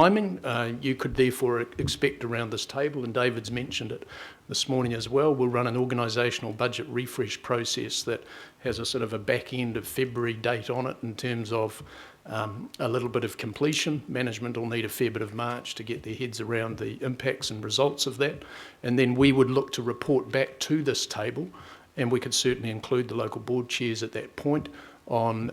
Timing, you could therefore expect around this table, and David's mentioned it this morning as well, we'll run an organisational budget refresh process that has a sort of a back end of February date on it in terms of a little bit of completion. Management will need a fair bit of March to get their heads around the impacts and results of that, and then we would look to report back to this table, and we could certainly include the local board chairs at that point on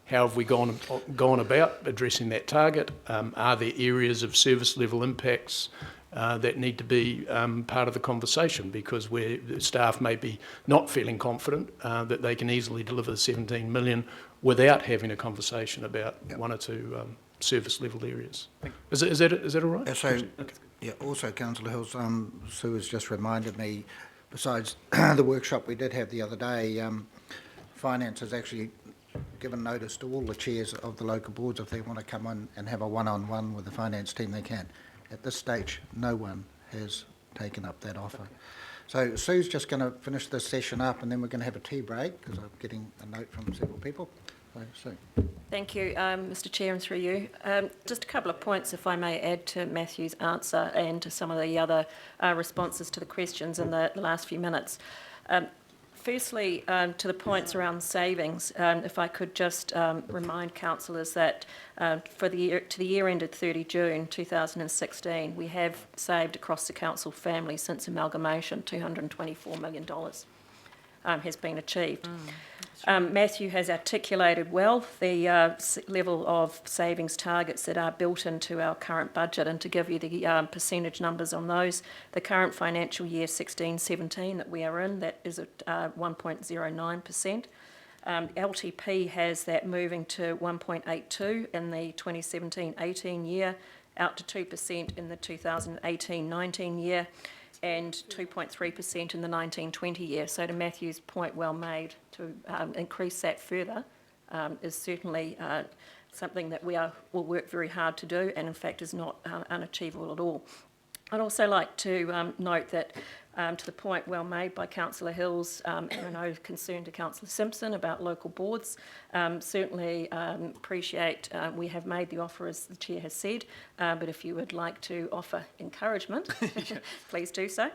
how have we gone about addressing that target? Are there areas of service level impacts that need to be part of the conversation, because where staff may be not feeling confident that they can easily deliver the 17 million without having a conversation about one or two service level areas. Is that all right? So, okay. Yeah, also, Councillor Hills, Sue has just reminded me, besides the workshop we did have the other day, Finance has actually given notice to all the chairs of the local boards if they want to come on and have a one-on-one with the finance team, they can. At this stage, no one has taken up that offer. So Sue's just going to finish this session up, and then we're going to have a tea break, because I'm getting a note from several people. So, Sue. Thank you, Mr Chair, and through you. Just a couple of points, if I may add to Matthew's answer and to some of the other responses to the questions in the last few minutes. Firstly, to the points around savings, if I could just remind councillors that for the year ended 30 June 2016, we have saved across the council family since amalgamation $224 million has been achieved. Matthew has articulated well the level of savings targets that are built into our current budget, and to give you the percentage numbers on those, the current financial year 16-17 that we are in, that is at 1.09%. LTP has that moving to 1.82 in the 2017-18 year, out to 2% in the 2018-19 year, and 2.3% in the 19-20 year. So to Matthew's point, well made, to increase that further is certainly something that will work very hard to do, and in fact is not unachievable at all. I'd also like to note that to the point well made by Councillor Hills, and I know concern to Councillor Simpson about local boards, certainly appreciate we have made the offer, as the Chair has said, but if you would like to offer encouragement, please do so.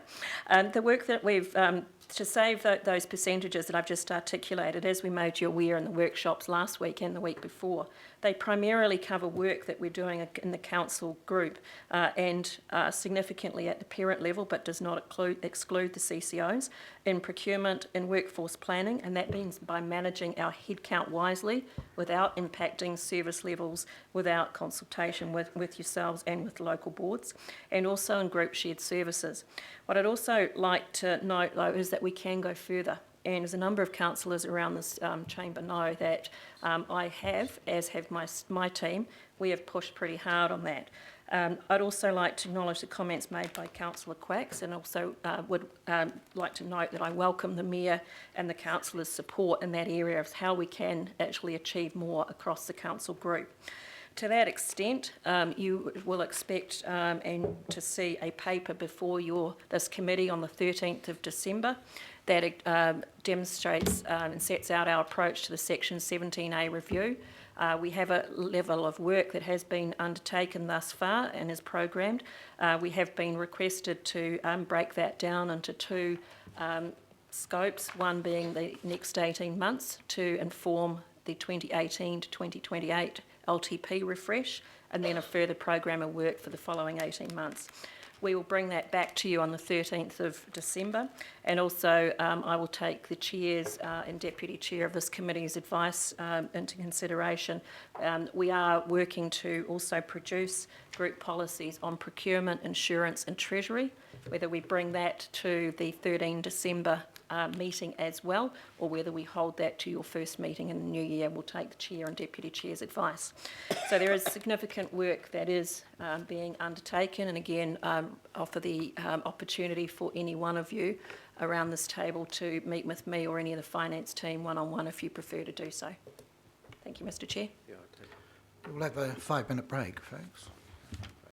The work that we've, to save those percentages that I've just articulated, as we made you aware in the workshops last week and the week before, they primarily cover work that we're doing in the council group and significantly at the parent level, but does not exclude the CCOs, in procurement, in workforce planning, and that means by managing our headcount wisely without impacting service levels, without consultation with yourselves and with local boards, and also in group shared services. What I'd also like to note, though, is that we can go further. And as a number of councillors around this chamber know, that I have, as have my team, we have pushed pretty hard on that. I'd also like to acknowledge the comments made by Councillor Quacks, and also would like to note that I welcome the Mayor and the councillors' support in that area of how we can actually achieve more across the council group. To that extent, you will expect and to see a paper before this committee on the 13th of December that demonstrates and sets out our approach to the Section 17A review. We have a level of work that has been undertaken thus far and is programmed. We have been requested to break that down into two scopes, one being the next 18 months to inform the 2018 to 2028 LTP refresh, and then a further program of work for the following 18 months. We will bring that back to you on the 13th of December, and also I will take the Chair's and Deputy Chair of this committee's advice into consideration. We are working to also produce group policies on procurement, insurance and treasury, whether we bring that to the 13 December meeting as well, or whether we hold that to your first meeting in the new year. We'll take the Chair and Deputy Chair's advice. So there is significant work that is being undertaken, and again offer the opportunity for any one of you around this table to meet with me or any of the finance team one-on-one if you prefer to do so. Thank you, Mr Chair. We'll have a 5-minute break, folks.